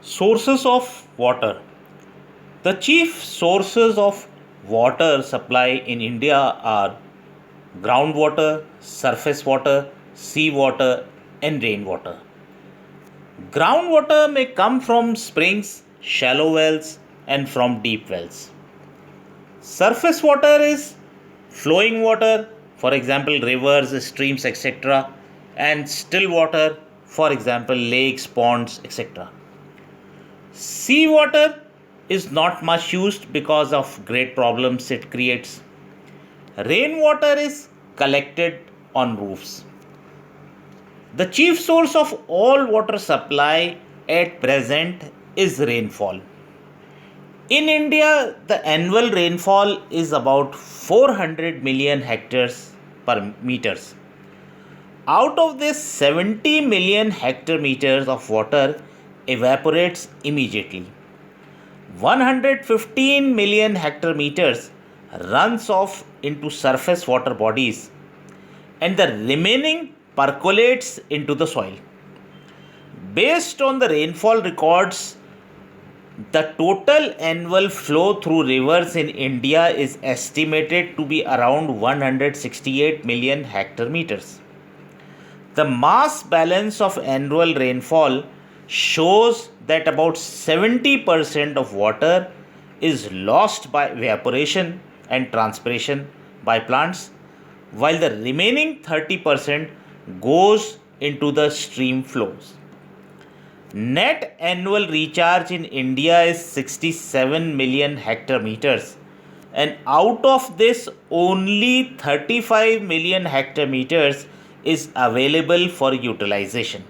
Sources of water. The chief sources of water supply in India are groundwater, surface water, seawater, and rainwater. Groundwater may come from springs, shallow wells, and from deep wells. Surface water is flowing water, for example, rivers, streams, etc., and still water, for example, lakes, ponds, etc. Seawater is not much used because of great problems it creates. Rainwater is collected on roofs. The chief source of all water supply at present is rainfall. In India, the annual rainfall is about 400 million hectares per meters. Out of this, 70 million hectometers of water evaporates immediately. 115 million hectometers runs off into surface water bodies, and the remaining percolates into the soil. Based on the rainfall records, the total annual flow through rivers in India is estimated to be around 168 million hectometers. The mass balance of annual rainfall shows that about 70% of water is lost by evaporation and transpiration by plants, while the remaining 30% goes into the stream flows. Net annual recharge in India is 67 million hectometers, and out of this, only 35 million hectometers is available for utilization.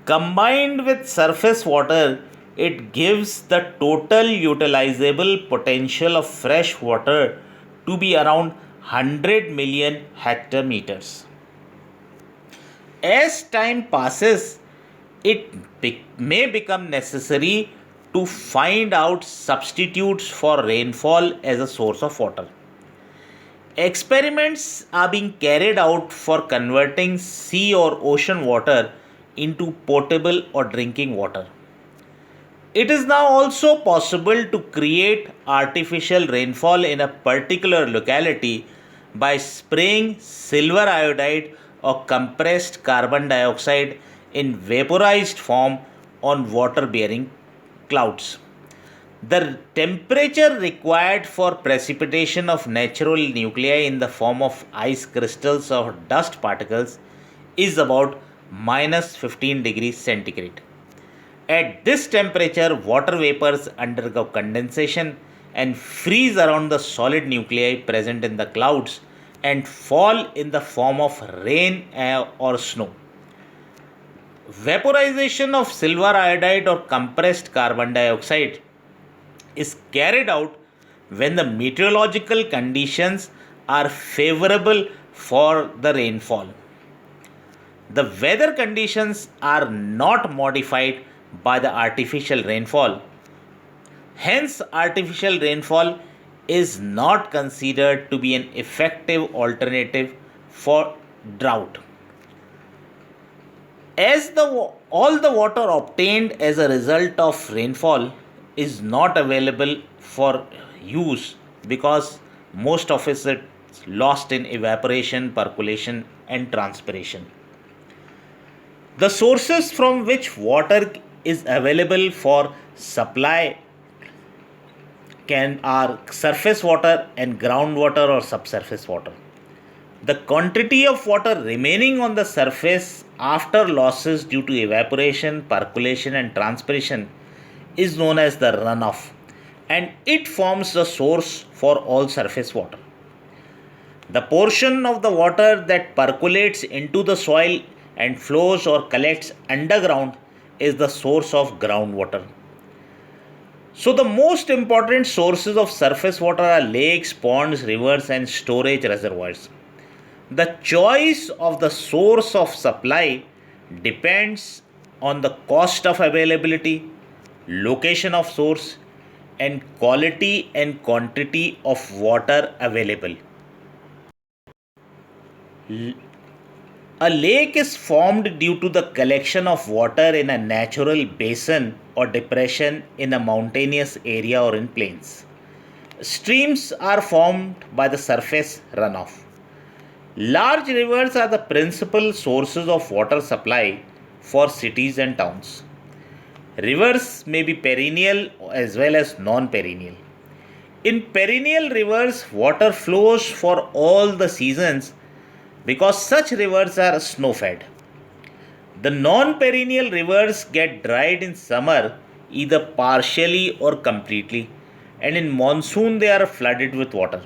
Combined with surface water, it gives the total utilizable potential of fresh water to be around 100 million hectometers. As time passes, it may become necessary to find out substitutes for rainfall as a source of water. Experiments are being carried out for converting sea or ocean water into potable or drinking water. It is now also possible to create artificial rainfall in a particular locality by spraying silver iodide or compressed carbon dioxide in vaporized form on water bearing clouds. The temperature required for precipitation of natural nuclei in the form of ice crystals or dust particles is about minus 15 degrees centigrade. At this temperature, water vapors undergo condensation and freeze around the solid nuclei present in the clouds and fall in the form of rain or snow. Vaporization of silver iodide or compressed carbon dioxide is carried out when the meteorological conditions are favorable for the rainfall. The weather conditions are not modified by the artificial rainfall. Hence, artificial rainfall is not considered to be an effective alternative for drought. As all the water obtained as a result of rainfall is not available for use because most of it is lost in evaporation, percolation, and transpiration. The sources from which water is available for supply are surface water and groundwater or subsurface water. The quantity of water remaining on the surface after losses due to evaporation, percolation, and transpiration is known as the runoff, and it forms the source for all surface water. The portion of the water that percolates into the soil and flows or collects underground is the source of groundwater. So, the most important sources of surface water are lakes, ponds, rivers, and storage reservoirs. The choice of the source of supply depends on the cost of availability, location of source, and quality and quantity of water available. A lake is formed due to the collection of water in a natural basin or depression in a mountainous area or in plains. Streams are formed by the surface runoff. Large rivers are the principal sources of water supply for cities and towns. Rivers may be perennial as well as non perennial. In perennial rivers, water flows for all the seasons because such rivers are snow fed. The non perennial rivers get dried in summer either partially or completely, and in monsoon they are flooded with water.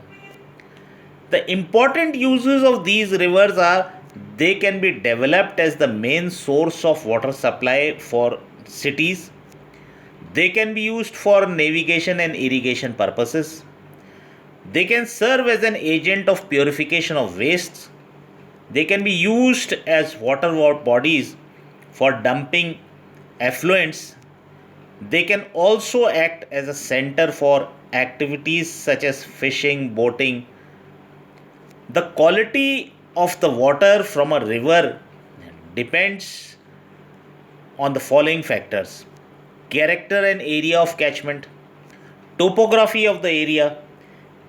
The important uses of these rivers are they can be developed as the main source of water supply for cities. They can be used for navigation and irrigation purposes. They can serve as an agent of purification of wastes. They can be used as water bodies for dumping effluents. They can also act as a center for activities such as fishing, boating. The quality of the water from a river depends on the following factors: character and area of catchment, topography of the area,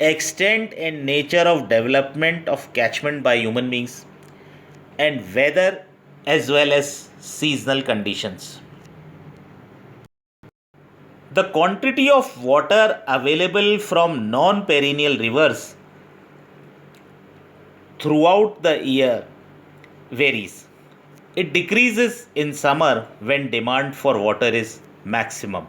extent and nature of development of catchment by human beings, and weather as well as seasonal conditions. The quantity of water available from non perennial rivers throughout the year varies. It decreases in summer when demand for water is maximum.